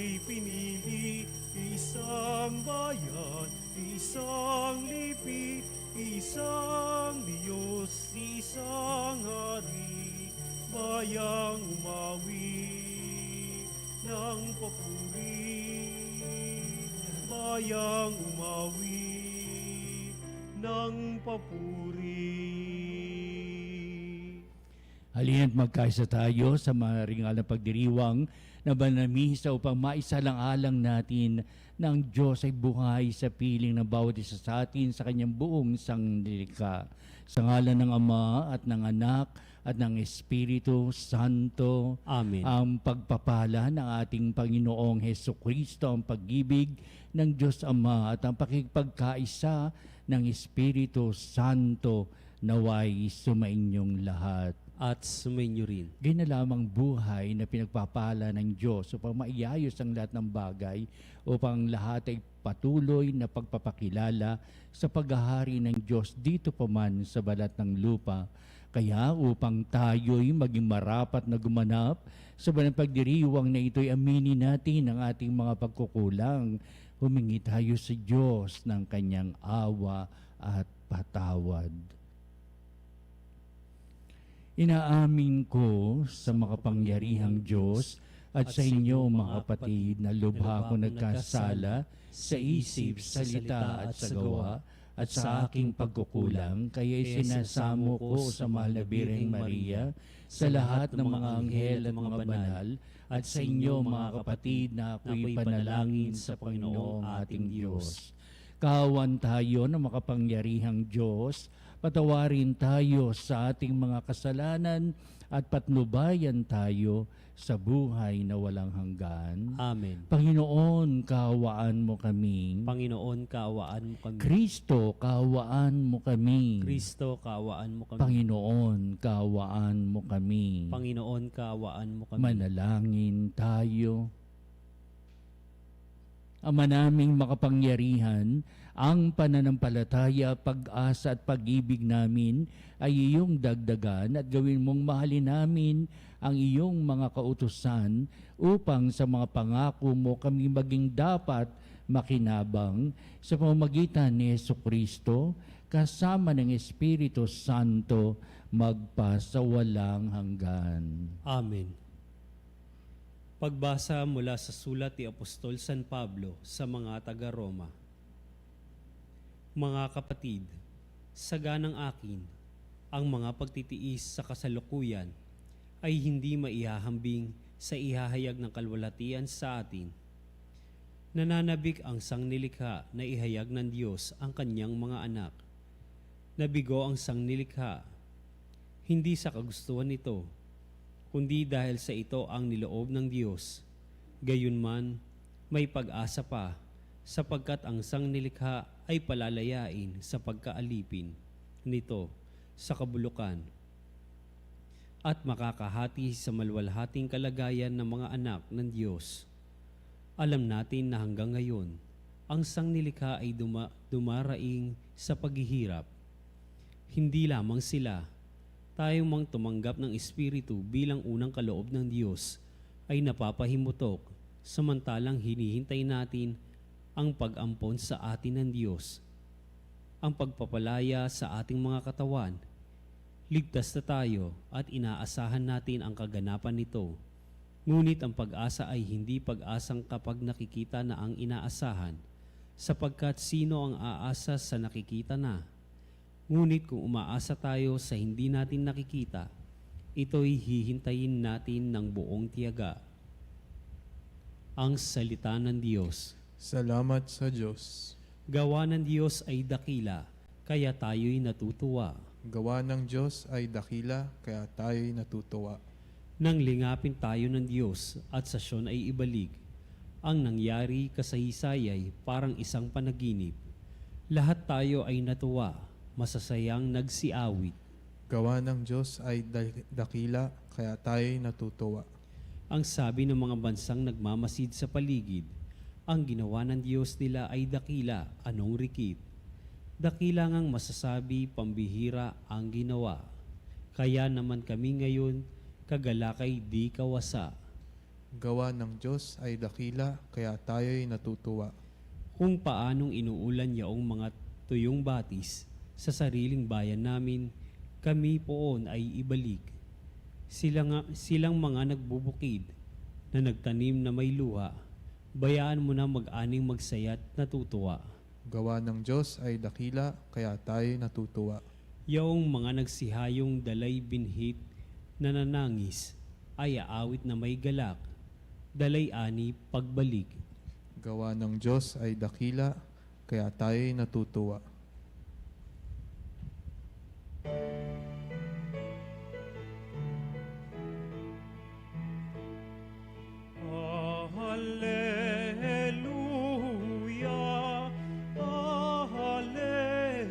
mo'y pinili, isang bayan, isang lipi, isang Diyos, isang hari, bayang umawi ng papuri, bayang umawi ng papuri. Halina't magkaisa tayo sa maringal na pagdiriwang na banamisa upang maisalang-alang natin ng Diyos ay buhay sa piling ng bawat isa sa atin sa kanyang buong sangnilikha. Sa ngalan ng Ama at ng Anak at ng Espiritu Santo. Amen. Ang pagpapala ng ating Panginoong Hesukristo, ang pag-ibig ng Diyos Ama at ang pakikipagkaisa ng Espiritu Santo naway sumainyong lahat. At sumainyo rin. Ganyan na lamang buhay na pinagpapala ng Diyos upang maiayos ang lahat ng bagay, upang lahat ay patuloy na pagpapakilala sa paghahari ng Diyos dito pa man sa balat ng lupa. Kaya upang tayo'y maging marapat na gumanap sa banal pagdiriwang na ito'y aminin natin ang ating mga pagkukulang. Humingi tayo sa Diyos ng kanyang awa at patawad. Inaamin ko sa makapangyarihang Diyos at sa inyo mga kapatid na lubha ko nagkasala sa isip, salita at sa gawa at sa aking pagkukulang, kaya sinasamo ko sa mahal na Birheng Maria, sa lahat ng mga anghel at mga banal, at sa inyo mga kapatid na ako'y panalangin sa Panginoong ating Diyos. Kawan tayo ng makapangyarihang Diyos, patawarin tayo sa ating mga kasalanan at patnubayan tayo sa buhay na walang hanggan. Amen. Panginoon, kaawaan mo kami. Panginoon, kaawaan mo kami. Kristo, kaawaan mo kami. Kristo, kaawaan mo kami. Panginoon, kaawaan mo kami. Panginoon, kaawaan mo kami. Manalangin tayo. Ama naming makapangyarihan, ang pananampalataya, pag-asa at pag-ibig namin ay iyong dagdagan at gawin mong mahalin namin ang iyong mga kautusan upang sa mga pangako mo kami maging dapat makinabang sa pamamagitan ni Jesucristo kasama ng Espiritu Santo magpasawalang hanggan. Amen. Pagbasa mula sa sulat ni Apostol San Pablo sa mga taga-Roma. Mga kapatid, saganang akin, ang mga pagtitiis sa kasalukuyan ay hindi maihahambing sa ihahayag ng kalwalhatian sa atin. Nananabik ang sangnilikha na ihayag ng Diyos ang kanyang mga anak. Nabigo ang sangnilikha, hindi sa kagustuhan nito, kundi dahil sa ito ang niloob ng Diyos. Gayunman, may pag-asa pa, sapagkat ang sangnilikha ay palalayain sa pagkaalipin nito sa kabulukan at makakahati sa malwalhating kalagayan ng mga anak ng Diyos. Alam natin na hanggang ngayon, ang sangnilikha ay dumaraing sa paghihirap. Hindi lamang sila, tayo mang tumanggap ng Espiritu bilang unang kaloob ng Diyos ay napapahimutok, samantalang hinihintay natin ang pag-ampon sa atin ng Diyos. Ang pagpapalaya sa ating mga katawan, ligtas na tayo at inaasahan natin ang kaganapan nito. Ngunit ang pag-asa ay hindi pag-asang kapag nakikita na ang inaasahan, sapagkat sino ang aasa sa nakikita na? Ngunit kung umaasa tayo sa hindi natin nakikita, ito'y hihintayin natin ng buong tiyaga. Ang salita ng Diyos. Salamat sa Diyos. Gawa ng Diyos ay dakila, kaya tayo'y natutuwa. Gawa ng Diyos ay dakila, kaya tayo'y natutuwa. Nang lingapin tayo ng Diyos at sa siyon ay ibalik, ang nangyari kasaysayay parang isang panaginip. Lahat tayo ay natuwa, masasayang nagsiawit. Gawa ng Diyos ay dakila, kaya tayo'y natutuwa. Ang sabi ng mga bansang nagmamasid sa paligid, ang ginawa ng Diyos nila ay dakila, anong rikit. Dakila ngang masasabi, pambihira ang ginawa. Kaya naman kami ngayon, kagalakay di kawasa. Gawa ng Diyos ay dakila, kaya tayo'y natutuwa. Kung paanong inuulan yaong mga tuyong batis sa sariling bayan namin, kami poon ay ibalik. Silang mga nagbubukid na nagtanim na may luha, bayaan mo na mag-aning magsaya't natutuwa. Gawa ng Diyos ay dakila, kaya tayo'y natutuwa. Yaong mga nagsihayong dalay binhit na nanangis, ay aawit na may galak, dalay ani pagbalik. Gawa ng Diyos ay dakila, kaya tayo'y natutuwa. Hallelujah, hallelujah,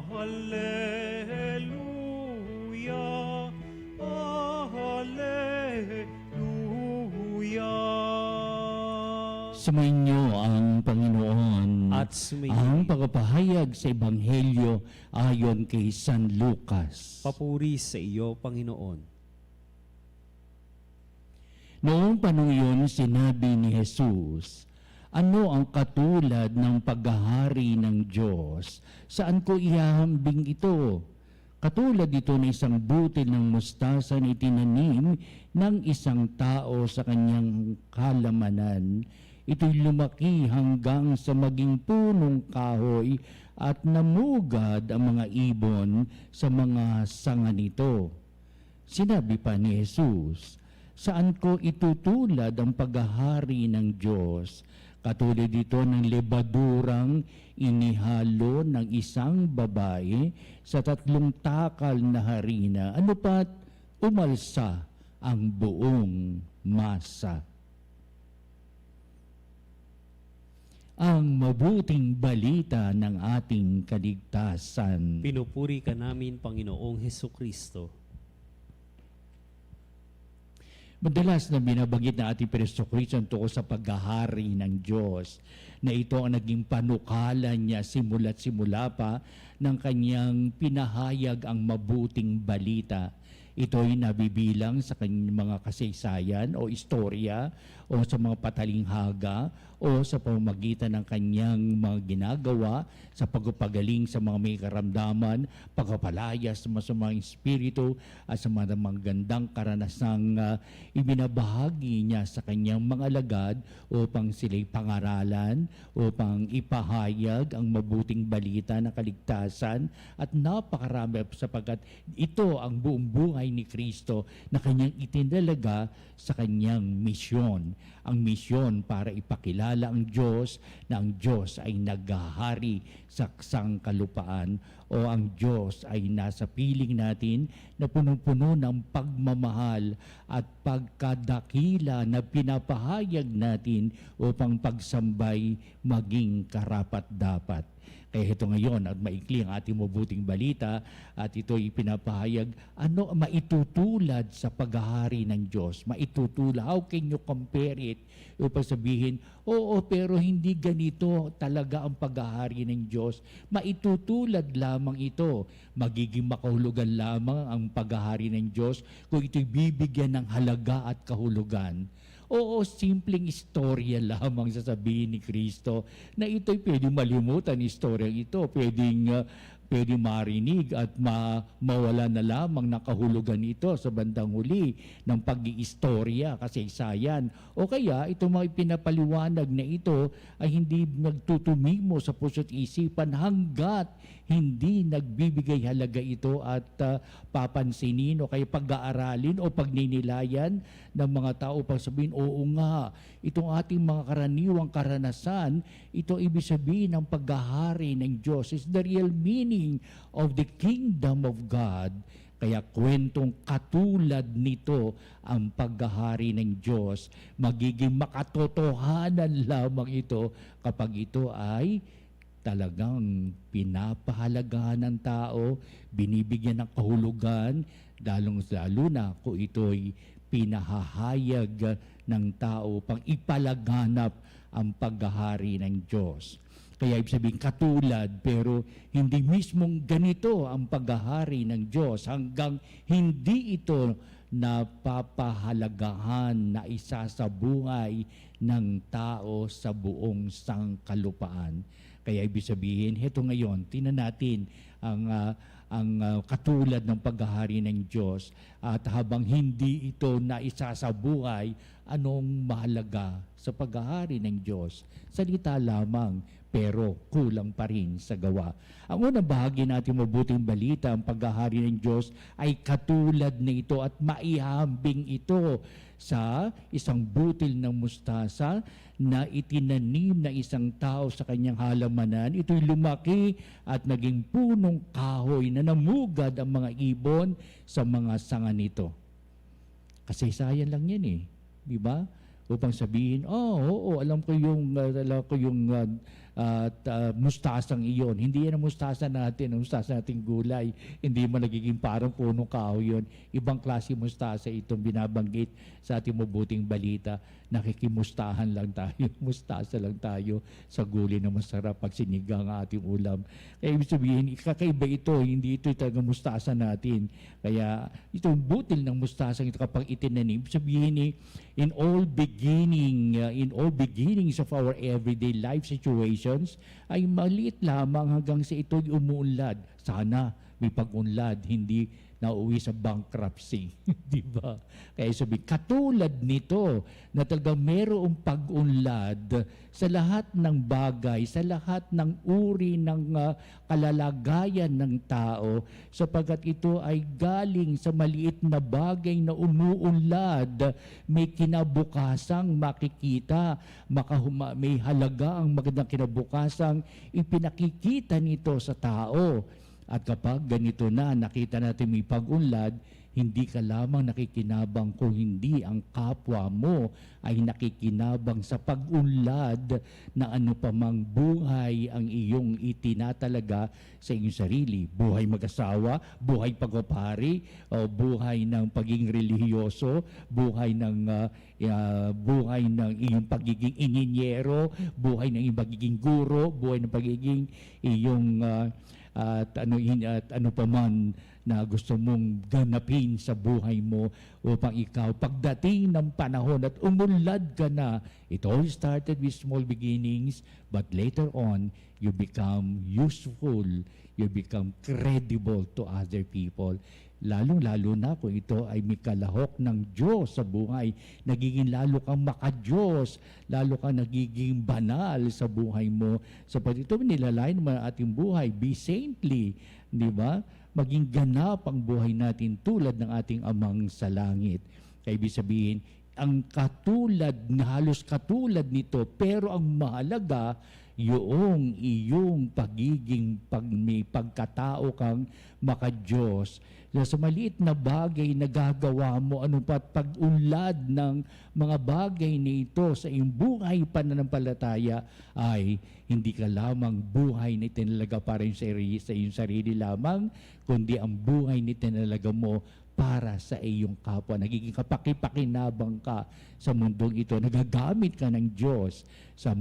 hallelujah, hallelujah. Sumainyo ang Panginoon At sumainyo. ang pagpapahayag sa Ebanghelyo ayon kay San Lucas. Papuri sa iyo, Panginoon. Noong panahon yun, sinabi ni Jesus, ano ang katulad ng paghahari ng Diyos? Saan ko ihahambing ito? Katulad ito ng isang butil ng mustasa na itinanim ng isang tao sa kanyang halamanan. Ito'y lumaki hanggang sa maging punong kahoy at namugad ang mga ibon sa mga sanga nito. Sinabi pa ni Jesus, saan ko itutulad ang paghahari ng Diyos? Katulad ito ng lebadurang inihalo ng isang babae sa 3 takal na harina. Ano pat umalsa ang buong masa. Ang mabuting balita ng ating kaligtasan. Pinupuri ka namin, Panginoong Hesukristo. Madalas na binabanggit na ating Jesucristo tungkol sa paghahari ng Diyos, na ito ang naging panukala niya simula't simula pa ng kanyang pinahayag ang mabuting balita. Ito'y nabibilang sa kanyang mga kasaysayan o istorya o sa mga patalinghaga o sa pamamagitan ng kanyang mga ginagawa sa pagpapagaling sa mga may karamdaman, pagpapalaya sa masamang espiritu at sa mga magandang karanasang ibinabahagi niya sa kanyang mga alagad upang sila'y pangaralan, upang ipahayag ang mabuting balita ng kaligtasan at napakarami sapagkat ito ang buong buhay ni Kristo na kanyang itinalaga sa kanyang misyon. Ang misyon para ipakilala ang Diyos na ang Diyos ay naghahari sa sangkalupaan o ang Diyos ay nasa piling natin na punong-puno ng pagmamahal at pagkadakila na pinapahayag natin upang pagsambay maging karapat-dapat. Kaya ito ngayon at maikli ang ating mabuting balita at ito'y pinapahayag ano maitutulad sa paghahari ng Diyos. Maitutulad. How can you compare it? Upang sabihin, oo pero hindi ganito talaga ang paghahari ng Diyos. Maitutulad lamang ito. Magiging makahulugan lamang ang paghahari ng Diyos kung ito'y bibigyan ng halaga at kahulugan. Oo, simpleng istorya lamang sasabihin ni Kristo na ito'y pwedeng malimutan, istoryang ito, pwedeng marinig at mawala na lamang ng kahulugan ito sa bandang huli ng pag-iistorya, kasaysayan. O kaya itong mga pinapaliwanag na ito ay hindi nagtutumimo sa puso't isipan hanggat hindi nagbibigay halaga ito at papansinin o kaya pag-aaralin o pagninilayan ng mga tao pang sabihin, oo nga, itong ating mga karaniwang karanasan, ito ibig sabihin ng paghahari ng Diyos. It's the real meaning of the kingdom of God. Kaya kwentong katulad nito ang paghahari ng Diyos. Magiging makatotohanan lamang ito kapag ito ay talagang pinapahalagahan ng tao, binibigyan ng kahulugan, lalo na kung ito'y pinahahayag ng tao pang ipalaganap ang paghahari ng Diyos. Kaya ibig sabihin katulad, pero hindi mismong ganito ang paghahari ng Diyos hanggang hindi ito na papahalagahan na isa sa buhay ng tao sa buong sangkalupaan. Kaya ibig sabihin, heto ngayon, tingnan natin ang katulad ng paghahari ng Diyos, at habang hindi ito na isa sa buhay, anong mahalaga sa paghahari ng Diyos? Salita lamang, pero kulang pa rin sa gawa. Ang unang bahagi natin mabuting balita, ang paghahari ng Diyos ay katulad nito at maihambing ito sa isang butil ng mustasa na itinanim na isang tao sa kanyang halamanan. Ito'y lumaki at naging punong kahoy na namugad ang mga ibon sa mga sanga nito. Kasaysayan lang yan eh, di ba? Upang sabihin, alam ko yung mustasang iyon. Hindi yan ang mustasa natin, ang mustasa nating gulay. Hindi mo nagiging parang punong kahoy yun. Ibang klase mustasa itong binabanggit sa ating mabuting balita. Nakikimustahan lang tayo, mustasa lang tayo sa gulay na masarap pag sinigang ang ating ulam. Kaya ibig sabihin, kakaiba ito, hindi ito talaga mustasa natin. Kaya itong butil ng mustasa ito kapag itinanim, sabihin in all beginnings of our everyday life situations, ay maliit lamang hanggang sa ito'y umuunlad. Sana may pag-unlad, hindi nauwi sa bankruptcy. Di ba? Kaya sabi, katulad nito na talagang mayroong pag-unlad sa lahat ng bagay, sa lahat ng uri ng kalalagayan ng tao, sapagkat ito ay galing sa maliit na bagay na umuunlad, may kinabukasang makikita, may halaga ang magandang kinabukasang ipinakikita nito sa tao. At kapag ganito na, nakita natin may pag-unlad, hindi ka lamang nakikinabang kung hindi ang kapwa mo ay nakikinabang sa pag-unlad na ano pa mang buhay ang iyong itinatalaga sa iyong sarili. Buhay mag-asawa, buhay pagpapari, o buhay ng pagiging relihiyoso, buhay ng iyong pagiging inhinyero, buhay ng iyong pagiging guro, buhay ng pagiging iyong at ano pa man na gusto mong ganapin sa buhay mo upang ikaw pagdating ng panahon at umunlad ka na. It all started with small beginnings, but later on you become useful, you become credible to other people. Lalong-lalo na kung ito ay may kalahok ng Diyos sa buhay, nagiging lalo kang maka-Diyos, lalo kang nagiging banal sa buhay mo. Sapagkat ito nilalain mo ang ating buhay, be saintly, di ba? Maging ganap ang buhay natin tulad ng ating Amang sa langit. Kaya ibig sabihin, ang katulad, halos katulad nito, pero ang mahalaga, yung iyong pagiging may pagkatao kang maka-Diyos. Sa maliit na bagay na gagawa mo, ano pa pag-unlad ng mga bagay na ito sa iyong buhay pananampalataya, ay hindi ka lamang buhay na itinalaga para sa iyong sarili lamang, kundi ang buhay na itinalaga mo para sa iyong kapwa. Nagiging kapaki-pakinabang ka sa mundong ito. Nagagamit ka ng Diyos sa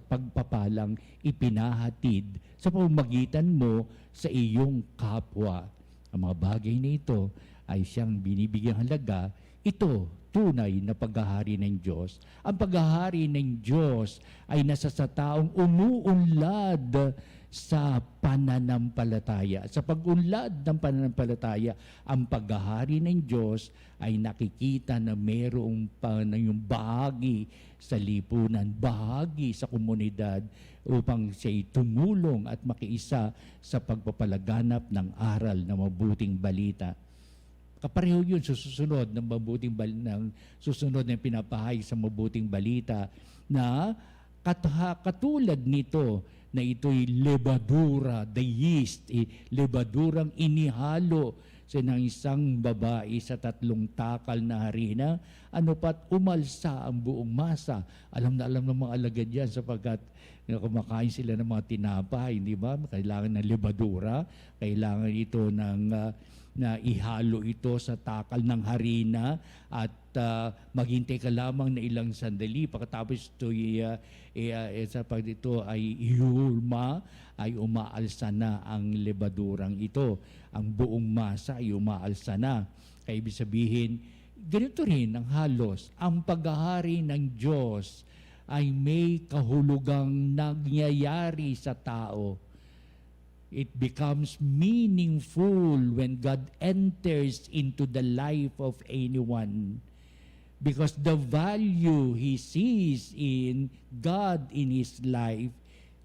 pagpapalang ipinahatid sa pamamagitan mo sa iyong kapwa. Ang mga bagay na ito ay siyang binibigyang halaga. Ito, tunay na paghahari ng Diyos. Ang paghahari ng Diyos ay nasa sa taong umuunlad sa pananampalataya. Sa pag-unlad ng pananampalataya, ang paghahari ng Diyos ay nakikita na mayroong yung bahagi sa lipunan, bahagi sa komunidad upang siya'y tumulong at makiisa sa pagpapalaganap ng aral na mabuting balita. Kapareho yun sa susunod ng mabuting susunod na pinapahayag sa mabuting balita na katulad nito na ito'y lebadura, the yeast, lebadurang inihalo sa ng isang babae sa 3 takal na harina, ano pat umalsa ang buong masa. Alam na alam ng mga alagad yan sapagkat kumakain sila ng mga tinapay, di ba? Kailangan ng lebadura, kailangan ito na ihalo ito sa takal ng harina at maghintay ka lamang na ilang sandali pagkatapos ito ay ihulma, ay umaalsa na ang lebadurang ito. Ang buong masa ay umaalsa na. Kaya ibig sabihin, ganito rin ang halos, ang paghahari ng Diyos ay may kahulugang nagyayari sa tao. It becomes meaningful when God enters into the life of anyone. Because the value he sees in God in his life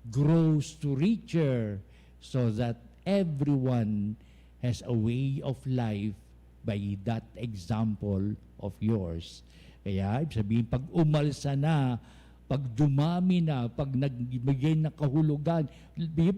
grows to richer so that everyone has a way of life by that example of yours. Kaya, ibig sabihin, pag umalsa na, pag dumami na, pag nagbigay ng kahulugan,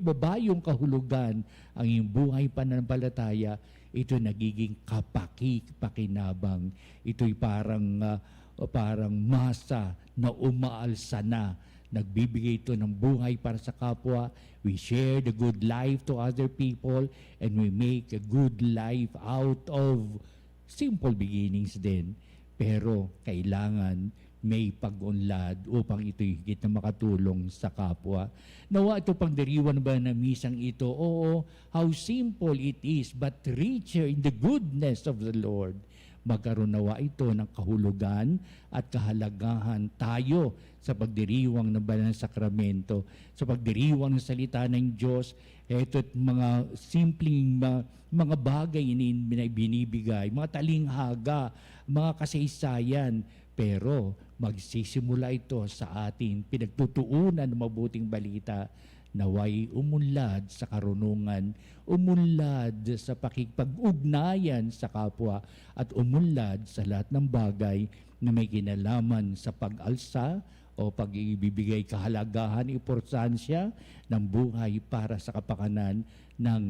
baba yung kahulugan, ang iyong buhay pananampalataya, ito nagiging kapaki-pakinabang. Ito'y parang masa na umaalsa na. Nagbibigay ito ng buhay para sa kapwa. We share the good life to other people and we make a good life out of simple beginnings din. Pero kailangan may pag-unlad upang ito'y higit na makatulong sa kapwa. Nawa ito pagdiriwan ba na misang ito? Oo, how simple it is, but richer in the goodness of the Lord. Magkaroon nawa ito ng kahulugan at kahalagahan tayo sa pagdiriwang ng banal na sakramento, sa pagdiriwang ng salita ng Diyos. Ito't mga simpleng mga bagay na binibigay, mga talinghaga, mga kasaysayan, pero magsisimula ito sa ating pinagtutuunan ng mabuting balita, naway umunlad sa karunungan, umunlad sa pakikipag-ugnayan sa kapwa, at umunlad sa lahat ng bagay na may kinalaman sa pag-alsa o pag-ibibigay kahalagahan, importansya ng buhay para sa kapakanan ng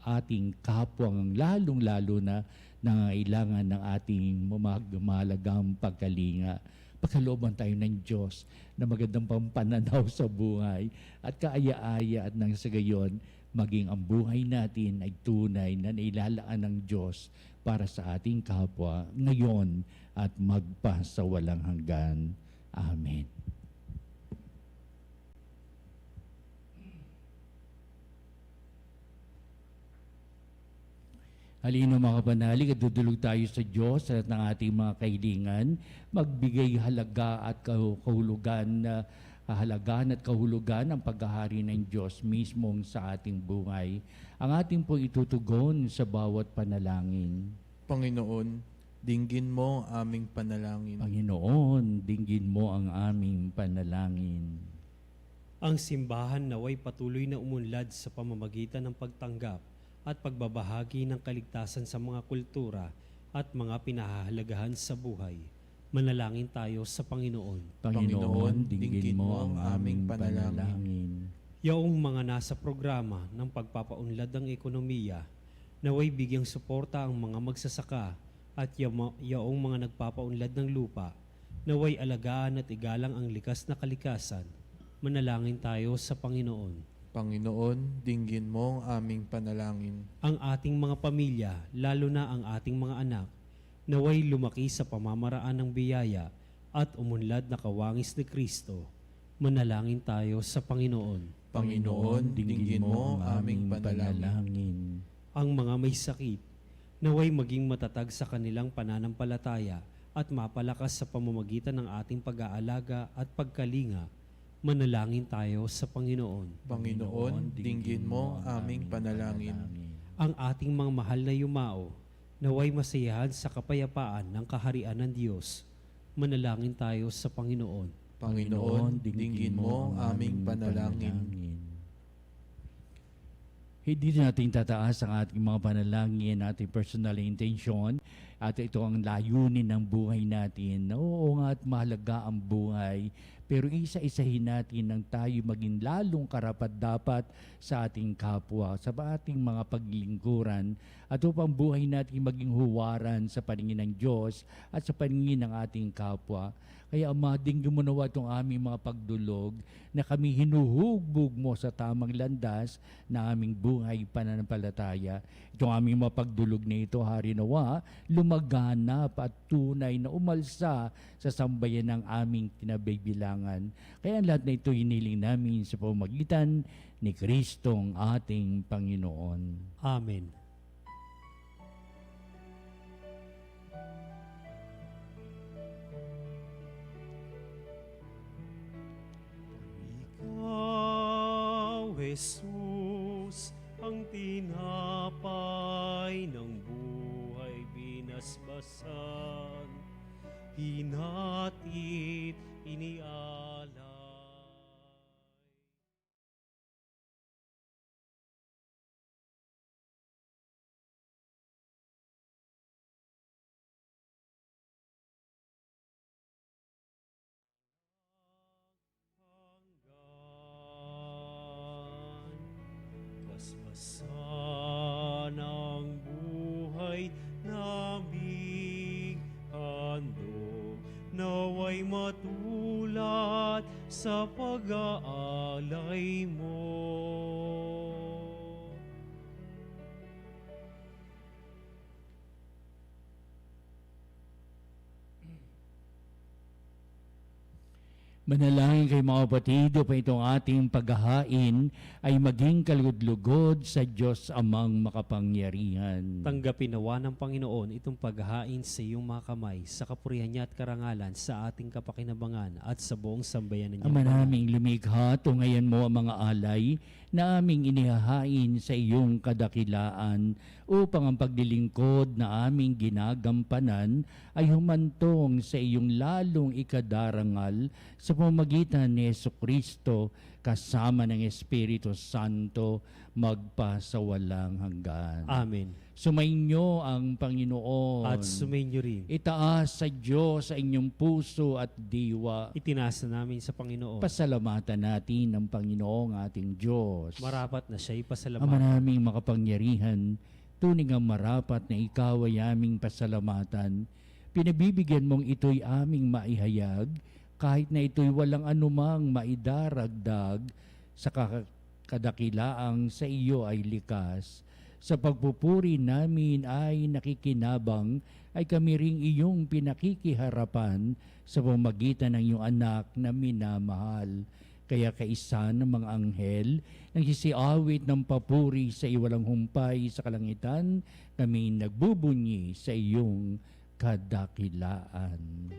ating kapwang, lalong-lalo na nangailangan ng ating mahalagang pagkalinga. Pagkalooban tayo ng Diyos na magandang pampananaw sa buhay at kaaya-aya, at nang sa gayon, maging ang buhay natin ay tunay na nailalaan ng Diyos para sa ating kapwa ngayon at magpa sa walang hanggan. Amen. Halino mga kapanalig at dudulog tayo sa Diyos at ng ating mga kahilingan, magbigay halaga at kahulugan at kahulugan ang paghahari ng Diyos mismong sa ating buhay. Ang ating po itutugon sa bawat panalangin. Panginoon, dinggin mo ang aming panalangin. Panginoon, dinggin mo ang aming panalangin. Ang simbahan naway patuloy na umunlad sa pamamagitan ng pagtanggap at pagbabahagi ng kaligtasan sa mga kultura at mga pinahahalagahan sa buhay. Manalangin tayo sa Panginoon. Panginoon, dinggin mo ang aming panalangin. Yaong mga nasa programa ng pagpapaunlad ng ekonomiya, naway bigyang suporta ang mga magsasaka at yaong mga nagpapaunlad ng lupa, naway alagaan at igalang ang likas na kalikasan. Manalangin tayo sa Panginoon. Panginoon, dinggin mo ang aming panalangin. Ang ating mga pamilya, lalo na ang ating mga anak, naway lumaki sa pamamaraan ng biyaya at umunlad na kawangis ni Kristo. Manalangin tayo sa Panginoon. Panginoon, dinggin mo ang aming panalangin. Ang mga may sakit, naway maging matatag sa kanilang pananampalataya at mapalakas sa pamamagitan ng ating pag-aalaga at pagkalinga. Manalangin tayo sa Panginoon. Panginoon, dinggin mo ang aming panalangin. Ang ating mga mahal na yumao, naway masiyahan sa kapayapaan ng kaharian ng Diyos. Manalangin tayo sa Panginoon. Panginoon, dinggin mo ang aming panalangin. Hindi natin tataas ang ating mga panalangin, ating personal intention, at ito ang layunin ng buhay natin. Oo nga, at mahalaga ang buhay, pero isa-isahin natin nang tayo maging lalong karapat-dapat sa ating kapwa, sa ating mga paglingkuran, at upang buhay natin maging huwaran sa paningin ng Diyos at sa paningin ng ating kapwa. Kaya Ama, dinggin mo nawa itong aming mga pagdulog na kami hinuhubog mo sa tamang landas na aming buhay pananampalataya. Itong aming mga pagdulog na ito, Hari nawa, lumaganap at tunay na umalsa sa sambayan ng aming kinabibilangan. Kaya ang lahat na ito hiniling namin sa pamamagitan ni Kristong ating Panginoon. Amen. Jesus, ang tinapay ng buhay binasbasan, hinatid, inialay. Basbasan ang buhay naming handog, naway matulad sa pag-aalay mo. Manalangin kay mga kapatid upang itong ating paghahain ay maging kalugod-lugod sa Diyos Amang makapangyarihan. Tanggapin nawa ng Panginoon itong paghahain sa iyong mga kamay sa kapurihan niya at karangalan sa ating kapakinabangan at sa buong sambayanan niya. Ama naming lumikha, tungayan mo ang mga alay na aming inihahain sa iyong kadakilaan upang ang paglilingkod na aming ginagampanan ay humantong sa iyong lalong ikadarangal sa pamamagitan ni Jesucristo kasama ng Espiritu Santo magpasawalang hanggan. Amen. Sumainyo ang Panginoon. At sumainyo rin. Itaas sa Diyos sa inyong puso at diwa. Itinasa namin sa Panginoon. Pasalamatan natin ang Panginoong ating Diyos. Marapat na siya'y Ama pasalamatan. naming makapangyarihan, tuning ang marapat na ikaw ay aming pasalamatan. Pinabibigyan mong ito'y aming maihayag, kahit na ito'y walang anumang maidaragdag sa kadakilaang sa iyo ay likas. Sa pagpupuri namin ay nakikinabang, ay kami ring iyong pinakikiharapan sa pamagitan ng iyong anak na minamahal. Kaya kaisa ng mga anghel, nagsisiawit ng papuri sa iwalang humpay sa kalangitan, kami nagbubunyi sa iyong kadakilaan.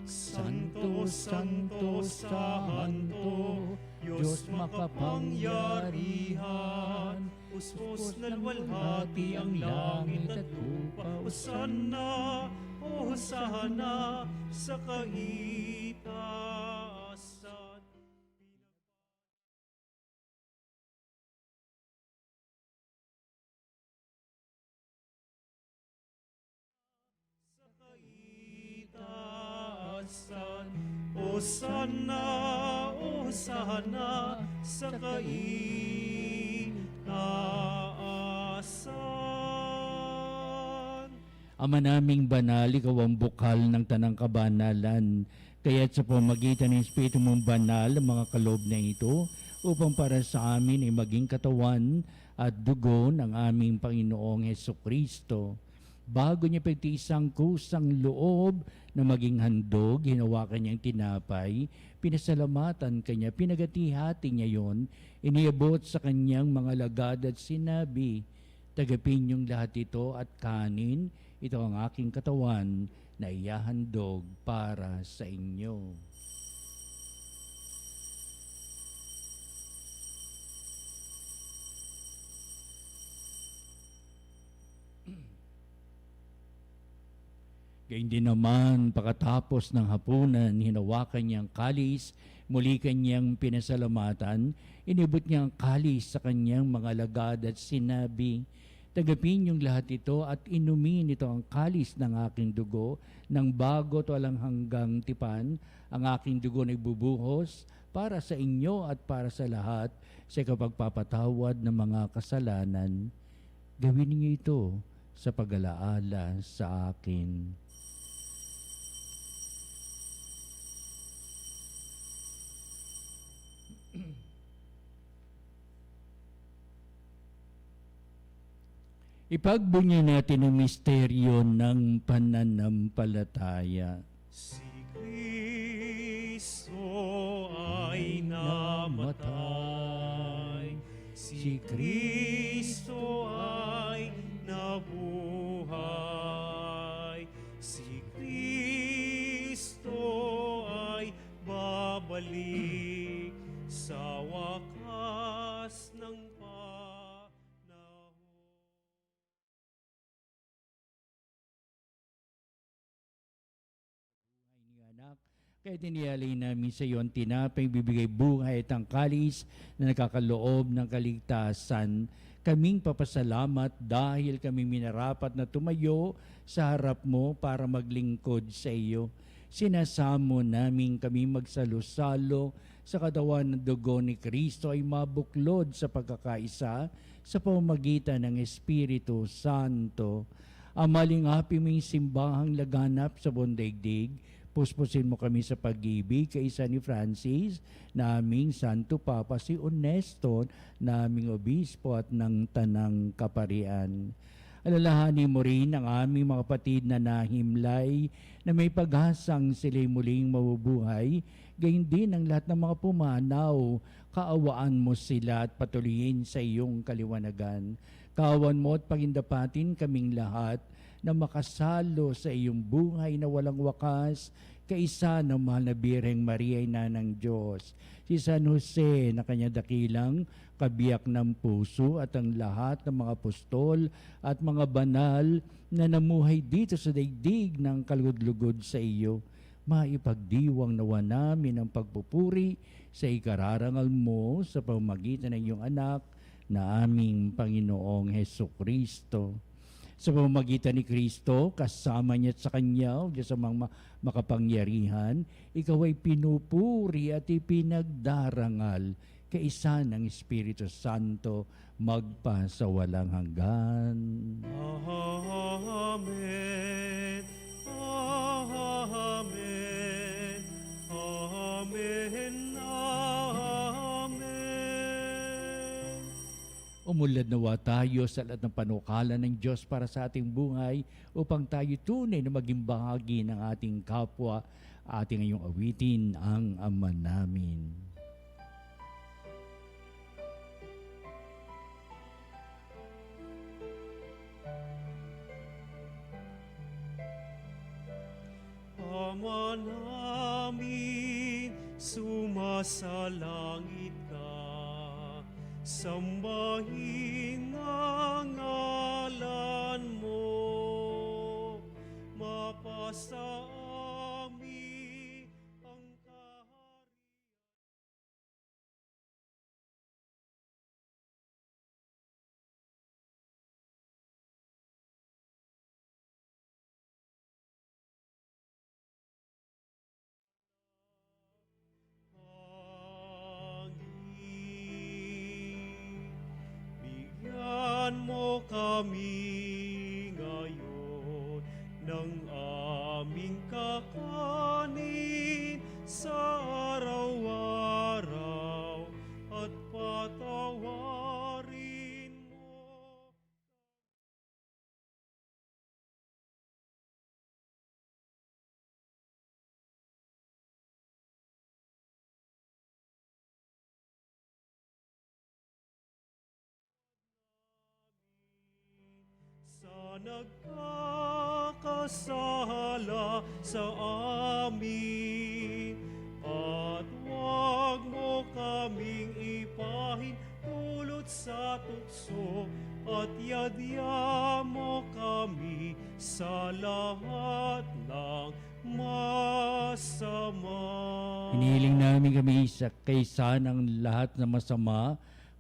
Santo, Santo, Santo, Diyos makapangyarihan, Uspos na luwalhati ang langit at lupa. Hosanna, o Hosanna sa kaitaasan. Sa kaitaasan. Hosanna, o Hosanna sa kaitaasan. Ama naming banal, ikaw ang bukal ng tanang kabanalan. Kaya't sa pamagitan ng Espiritu mong banal, ang mga kaloob na ito, upang para sa amin ay maging katawan at dugo ng aming Panginoong Hesukristo. Bago niya pagtiisang kusang loob na maging handog, hinawakan niyang tinapay, pinasalamatan kanya, pinagati-hati niya yon, iniabot sa kanyang mga lagad at sinabi, "Tagapin niyong lahat ito at kanin, ito ang aking katawan na iyahandog para sa inyo." Gayun din naman, pagkatapos ng hapunan, hinawakan niyang kalis, muli kanyang pinasalamatan, inibot niyang kalis sa kanyang mga lagad at sinabi, "Tagapin niyong lahat ito at inumin ito ang kalis ng aking dugo, ng bago at walang hanggang tipan, ang aking dugo na ibubuhos para sa inyo at para sa lahat sa kapagpapatawad ng mga kasalanan. Gawin niyo ito sa pag-alaala sa akin." Ipagbunyi natin ang misteryo ng pananampalataya. Si Kristo ay namatay, si Kristo ay nabuhay, si Kristo Kaya tiniyalay namin sa iyo ang tinapay, bibigay buhay at ang kalis na nakakaloob ng kaligtasan. Kaming papasalamat dahil kami minarapat na tumayo sa harap mo para maglingkod sa iyo. Sinasamo namin kami magsalo-salo sa katawan ng dugo ni Kristo ay mabuklod sa pagkakaisa sa pamamagitan ng Espiritu Santo. Amalingapi ming simbahang laganap sa buong daigdig, puspusin mo kami sa pag-ibig kaisa ni Francis, naming Santo Papa si Ernesto, naming Obispo at ng Tanang Kaparian. Alalahanin mo rin ang aming mga kapatid na nahimlay na may pag-asang sila'y muling mabubuhay, gayon din ang lahat ng mga pumanaw. Kaawaan mo sila at patuloyin sa iyong kaliwanagan. Kawan mo at pagindapatin kaming lahat na makasalo sa iyong buhay na walang wakas, kaisa ng mahal na Birheng Maria, Ina ng Diyos, si San Jose na kanya dakilang kabiyak ng puso at ang lahat ng mga apostol at mga banal na namuhay dito sa daigdig ng kalugod-lugod sa iyo. Maipagdiwang nawa namin ang pagpupuri sa ikararangal mo sa pamamagitan ng iyong anak na aming Panginoong Hesukristo. Sa pamamagitan ni Kristo, kasama niya at sa Kanya, o Diyos amang makapangyarihan, ikaw ay pinupuri at ipinagdarangal kaisa ng Espiritu Santo magpa sa walang hanggan. Amen. Amen. Amen. Amen. Umunlad nawa tayo sa lahat ng panukala ng Diyos para sa ating buhay upang tayo tunay na maging bahagi ng ating kapwa. Ating ngayong awitin ang Ama namin. Ama namin, sumasalangit ka. Sambahin ang ngalan mo, mapasa amin ang kaharian. Bigyan mo kami ngayon ng aming kakanin sa araw-araw at patawarin mo. Sa nagkakasala sa amin, at huwag mo kaming ipahin pulot sa tukso, at yadya mo kami sa lahat ng masama. Hinihiling namin kami sa kaysa ng lahat ng masama,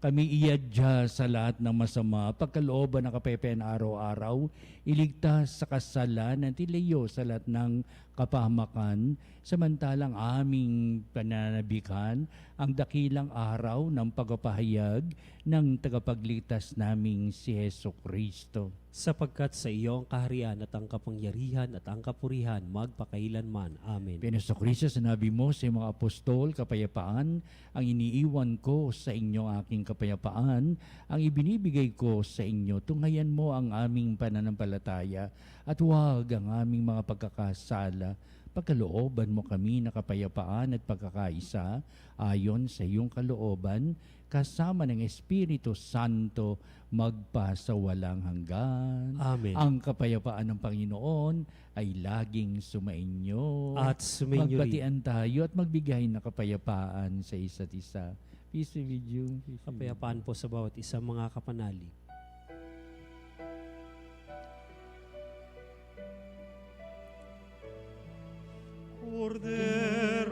kami iyadya sa lahat ng masama, pagkalooban ng kapayapaan araw-araw, iligtas sa kasalanan, tilayo sa lahat ng kapahamakan, samantalang aming pananabikan ang dakilang araw ng pagpapahayag ng tagapagligtas naming si Hesukristo. Sapagkat sa iyo ang kaharian at ang kapangyarihan at ang kapurihan magpakailanman. Amen. Pinaso Kristo, sinabi mo sa mga apostol, kapayapaan ang iniiwan ko sa inyo, aking kapayapaan ang ibinibigay ko sa inyo. Tunghayan mo ang aming pananampalataya at huwag ang aming mga pagkakasala. Pagkalooban mo kami na kapayapaan at pagkakaisa ayon sa iyong kalooban, kasama ng Espiritu Santo magpa sa walang hanggan. Amen. Ang kapayapaan ng Panginoon ay laging sumainyo. At sumainyo rin. Magbatian tayo at magbigay na kapayapaan sa isa't isa. Peace be with you. Peace be with you. Kapayapaan po sa bawat isa, mga kapanalig. Cordero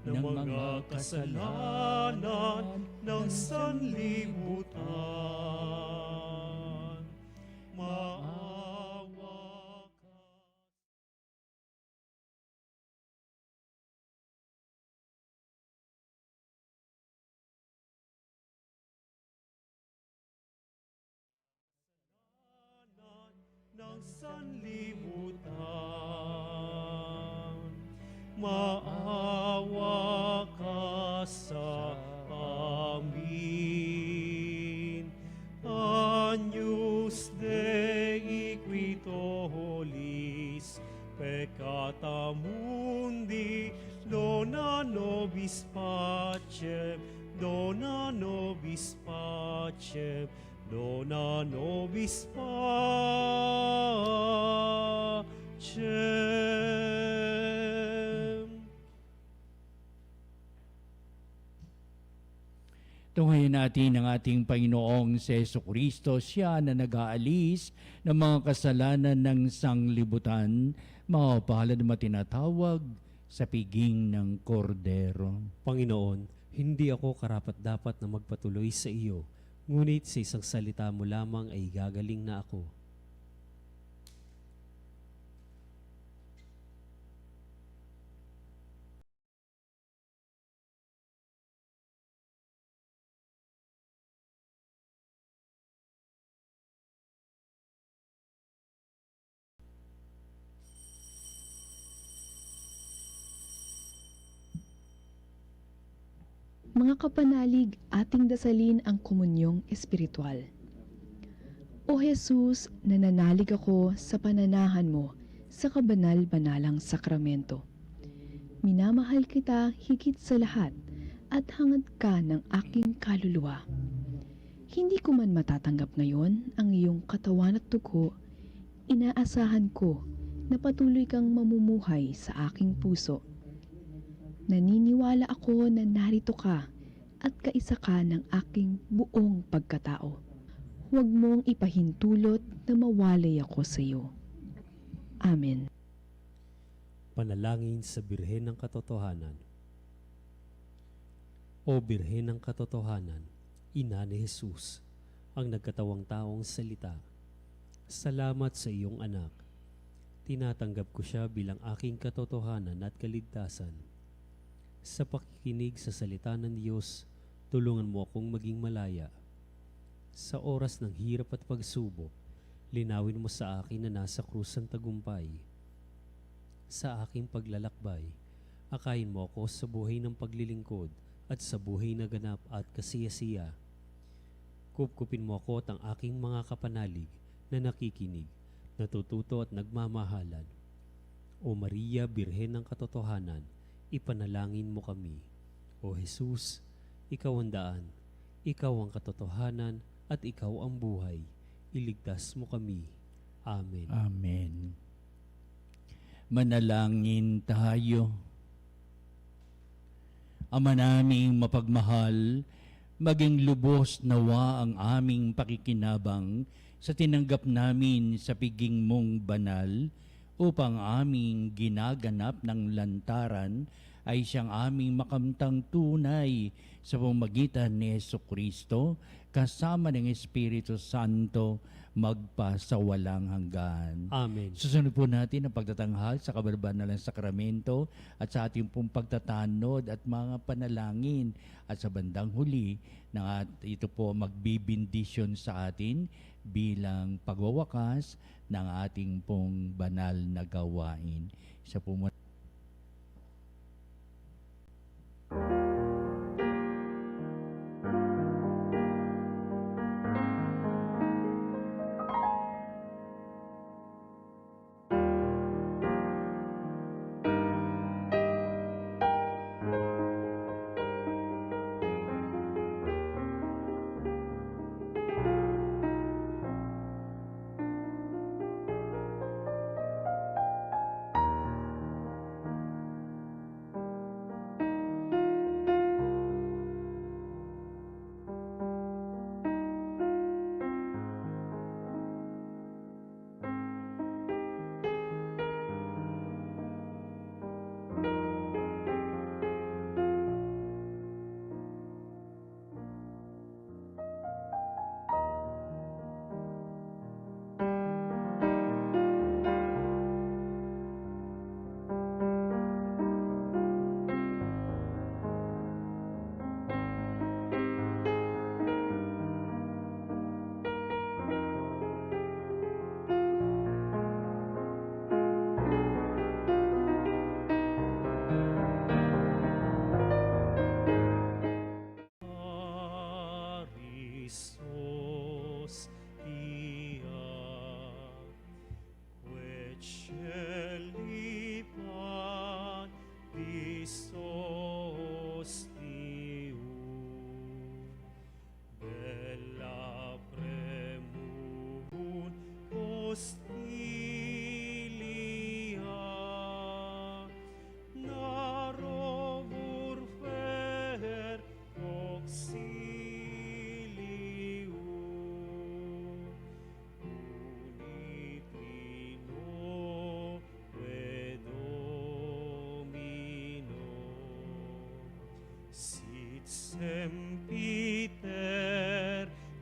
ng mga kasalanan ng sanlibutan. Maawa ka. Ng sanlibutan, maawa ka sa amin. Agnus Dei qui tollis peccata mundi, dona nobis pacem, dona nobis pacem, dona nobis pacem. Tunghayan natin ang ating Panginoong si Jesucristo, siya na nag-aalis ng mga kasalanan ng sanglibutan, mga palad na tinatawag sa piging ng kordero. Panginoon, hindi ako karapat-dapat na magpatuloy sa iyo, ngunit sa isang salita mo lamang ay gagaling na ako. Mga kapanalig, ating dasalin ang komunyong espiritual. O Jesus, nananalig ako sa pananahan mo sa kabanal-banalang sakramento. Minamahal kita higit sa lahat at hangad ka ng aking kaluluwa. Hindi ko man matatanggap ngayon ang iyong katawan at dugo, inaasahan ko na patuloy kang mamumuhay sa aking puso. Naniniwala ako na narito ka at kaisa ka ng aking buong pagkatao. Huwag mong ipahintulot na mawalay ako sa iyo. Amen. Panalangin sa Birhen ng Katotohanan. O Birhen ng Katotohanan, Ina ni Jesus, ang nagkatawang taong salita, salamat sa iyong anak. Tinatanggap ko siya bilang aking katotohanan at kaligtasan. Sa pakikinig sa salita ng Diyos, tulungan mo akong maging malaya. Sa oras ng hirap at pagsubok, linawin mo sa akin na nasa krus ang tagumpay. Sa aking paglalakbay, akayin mo ako sa buhay ng paglilingkod at sa buhay na ganap at kasiyasiya. Kupkupin mo ako at ang aking mga kapanalig na nakikinig, natututo at nagmamahalan. O Maria, Birhen ng Katotohanan, ipanalangin mo kami. O Jesus, ikaw ang daan, ikaw ang katotohanan, at ikaw ang buhay. Iligtas mo kami. Amen. Amen. Manalangin tayo. Ama naming mapagmahal, maging lubos nawa ang aming pakikinabang sa tinanggap namin sa piging mong banal, upang aming ginaganap ng lantaran ay siyang aming makamtang tunay sa pamamagitan ni Jesucristo kasama ng Espiritu Santo magpasawalang hanggan. Amen. Susunod po natin ang pagtatanghal sa kabanal-banalang sakramento at sa ating pong pagtatanod at mga panalangin. At sa bandang huli, ito po magbibindisyon sa atin bilang pagwawakas ng ating pong banal na gawain. Isa po muna. sempiter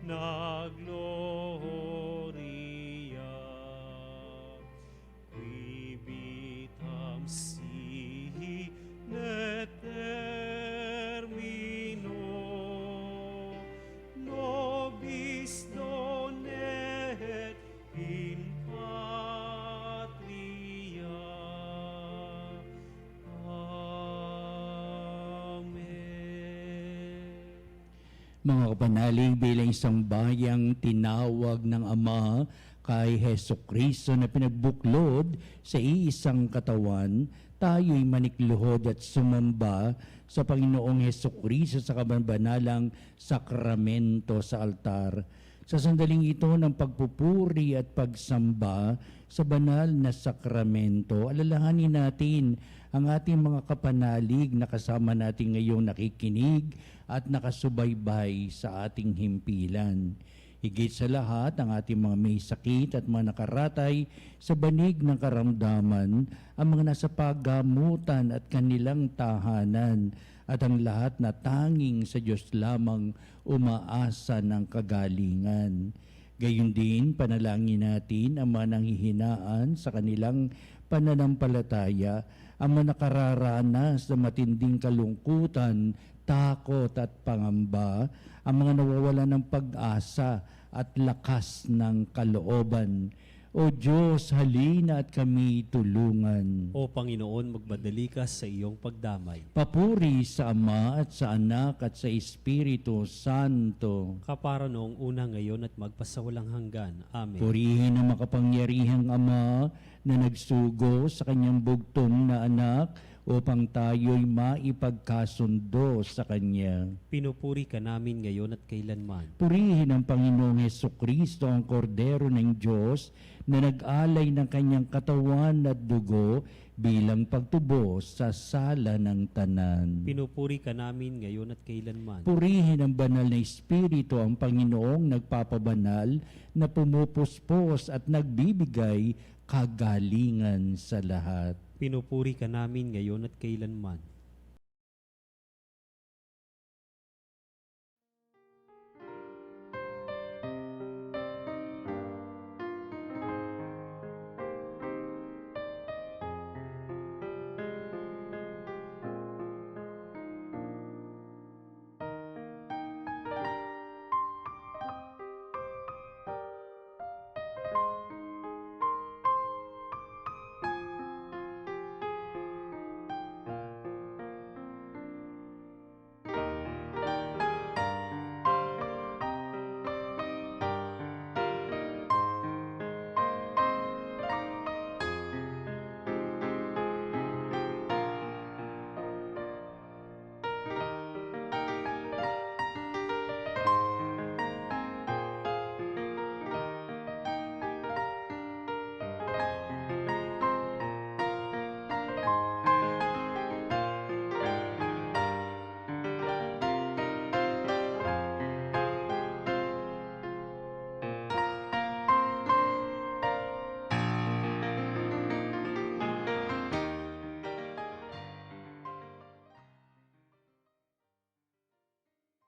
na gloria. Qui vitam sihi ne termino, nobis donet in patria. Amen. Mga kapanalig, bilang isang bayang tinawag ng Ama kay Heso Kristo na pinagbuklod sa iisang katawan, tayo'y manikluhod at sumamba sa Panginoong Heso Kristo sa kabanalang sakramento sa altar. Sa sandaling ito ng pagpupuri at pagsamba sa banal na sakramento, alalahanin natin ang ating mga kapanalig na kasama natin ngayong nakikinig at nakasubaybay sa ating himpilan. Higit sa lahat, ang ating mga may sakit at mga nakaratay sa banig ng karamdaman, ang mga nasa paggamutan at kanilang tahanan, at ang lahat na tanging sa Diyos lamang umaasa ng kagalingan. Gayon din, panalangin natin ang mga nanghihinaan sa kanilang pananampalataya, ang mga nakararanas ng matinding kalungkutan, takot at pangamba, ang mga nawawalan ng pag-asa at lakas ng kalooban. O Diyos, halina at kami tulungan. O Panginoon, magbadali ka sa iyong pagdamay. Papuri sa Ama at sa Anak at sa Espiritu Santo. Kapara noong una, ngayon at magpasawalang hanggan. Amen. Purihin ang makapangyarihang Ama na nagsugo sa kanyang bugtong na anak upang tayo'y maipagkasundo sa Kanya. Pinupuri ka namin ngayon at kailanman. Purihin ang Panginoong Hesukristo, ang Kordero ng Diyos, na nag-alay ng Kanyang katawan at dugo bilang pagtubos sa sala ng tanan. Pinupuri ka namin ngayon at kailanman. Purihin ang banal na Espiritu, ang Panginoong nagpapabanal, na pumupuspos at nagbibigay kagalingan sa lahat. Pinupuri ka namin ngayon at kailanman.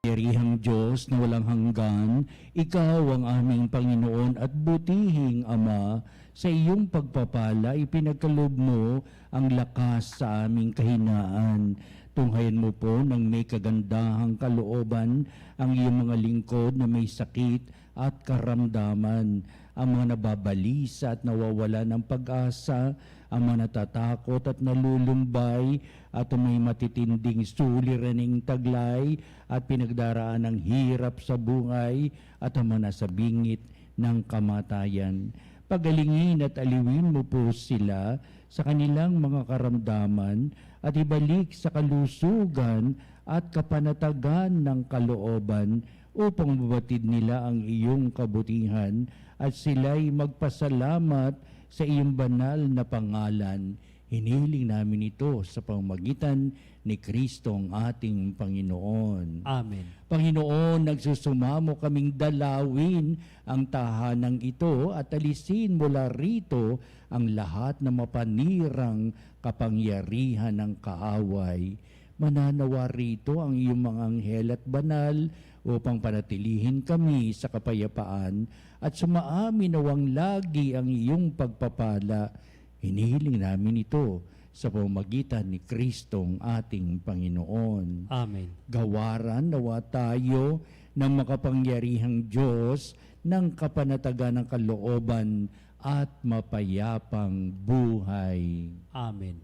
Makapangyarihang Diyos na walang hanggan, Ikaw ang aming Panginoon at butihing Ama. Sa iyong pagpapala, ipinagkaloob mo ang lakas sa aming kahinaan. Tunghayan mo po ng may kagandahang kalooban ang iyong mga lingkod na may sakit at karamdaman, ang mga nababalisa at nawawala ng pag-asa, ang mga natatakot at nalulumbay, at may matitinding suliraning taglay at pinagdaraan ng hirap sa buhay, at ang mga nasa bingit ng kamatayan. Pagalingin at aliwin mo po sila sa kanilang mga karamdaman at ibalik sa kalusugan at kapanatagan ng kalooban upang mabatid nila ang iyong kabutihan at sila'y magpasalamat sa iyong banal na pangalan. Hinihiling namin ito sa pamamagitan ni Kristo ang ating Panginoon. Amen. Panginoon, nagsusumamo kaming dalawin ang tahanang ito at alisin mula rito ang lahat na mapanirang kapangyarihan ng kaaway. mananawa rito ang iyong mga anghel at banal upang panatilihin kami sa kapayapaan at sumaamin nawang lagi ang iyong pagpapala. Hinihiling namin ito sa pamamagitan ni Kristong ating Panginoon. Amen. Gawaran nawa tayo ng makapangyarihang Diyos ng kapanatagan ng kalooban at mapayapang buhay. Amen.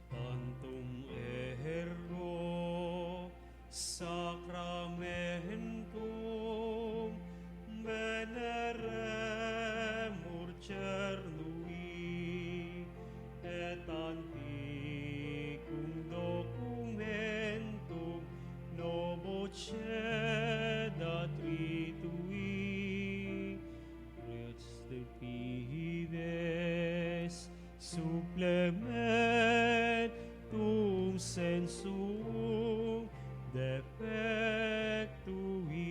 Tantum ergo sacramentum veneremur cernui et antiquum documentum novo cedat ritui Pides supplementum sensum defectui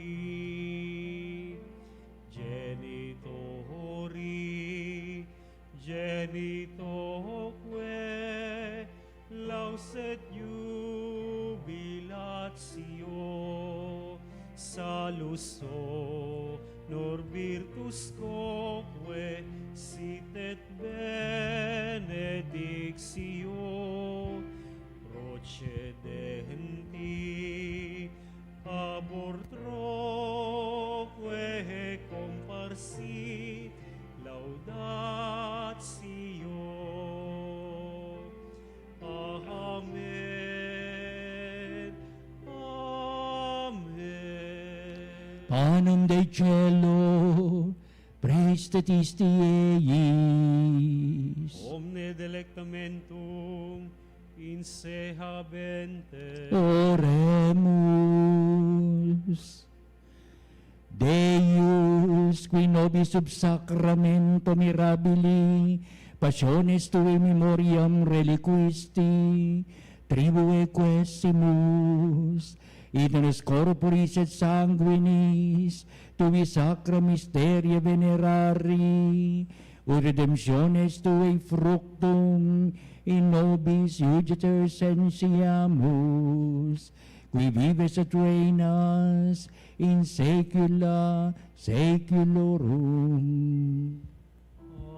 genitoque lauset jubilatio saluso nor virtus quoque sit et benedictio procedenti abortroque comparsit laudatio. Amen. Amen. Panem Dei cielo, prestatisti eiis. Omne delectamentum in se habente. Oremus. Deus, qui nobis sub sacramento mirabili, passiones tue memoriam reliquisti, tribue quesimus, itenes corporis et sanguinis, tui sacra mysteria venerari, ut redemptiones tui fructum in nobis iuditor sensiamus, qui vives et reinas in saecula saeculorum. Amen.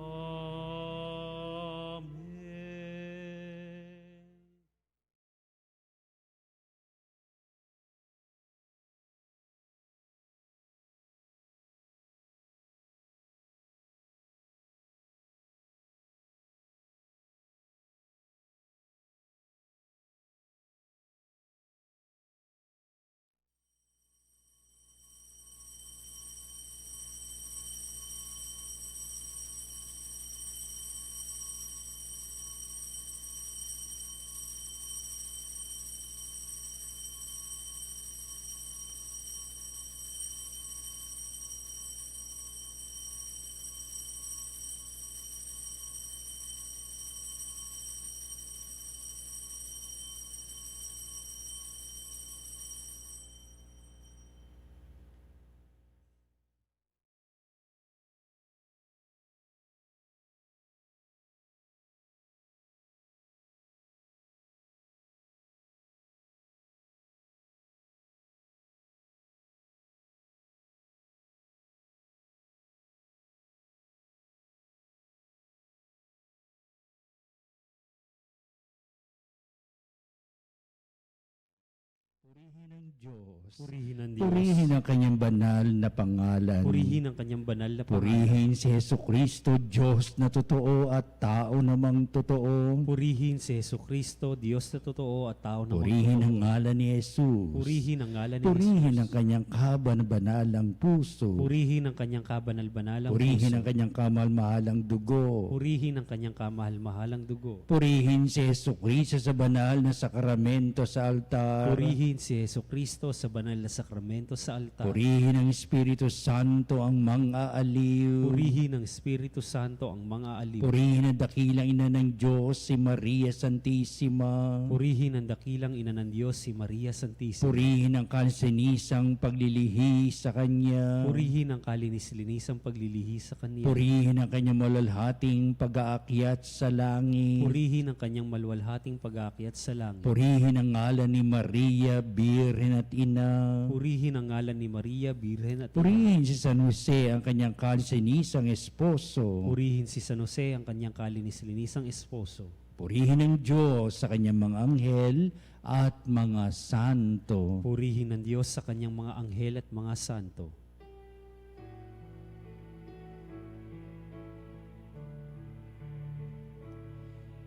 Purihin ang Diyos. Purihin ang Diyos. Purihin ang kanyang banal na pangalan. Purihin ang kanyang banal na pangalan. Purihin si Hesus Kristo, Diyos na totoo at tao namang totoo. Purihin si Jesucristo, Diyos na totoo at tao na Purihin ang ngalan ni Jesus. Purihin ang ngalan ni Purihin ang Jesus. kanyang kaban-banalang puso. Purihin ang kanyang kabanal-banalang Purihin puso. ang kanyang kamal-mahalang dugo. Purihin ang kanyang kamahal-mahalang dugo. Purihin si Hesus Kristo sa banal na sakramento sa altar. Purihin si si Jesucristo sa banal na sakramento sa altar. Purihin ng Espiritu Santo ang mga aliw. Purihin ng Espiritu Santo ang mga aliw. Purihin ang dakilang ina ng Diyos, si Maria Santissima. Purihin ang dakilang ina ng Diyos, si Maria Santissima. Purihin ang kalsinisang paglilihi sa Kanya. Purihin ang kalinis-linisang paglilihi sa Kanya. Purihin ang Kanyang malalhating pag-aakyat sa langit. Purihin ang kanyang malwalhating pag-aakyat sa langit. Purihin ang ngalan ni Maria, Birhen at Ina. Purihin ang ngalan ni Maria, Birhen at Ina. Purihin si San Jose, ang kanyang kalsinisang esposo. Purihin si San Jose, ang kanyang kalinis-linisang esposo. Purihin ang Diyos sa kanyang mga anghel at mga santo. Purihin ng Diyos sa kanyang mga anghel at mga santo.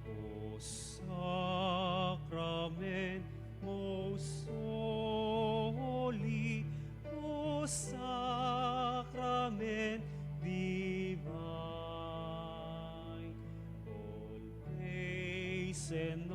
O Sacrament most holy, O Sacrament divine, all praise and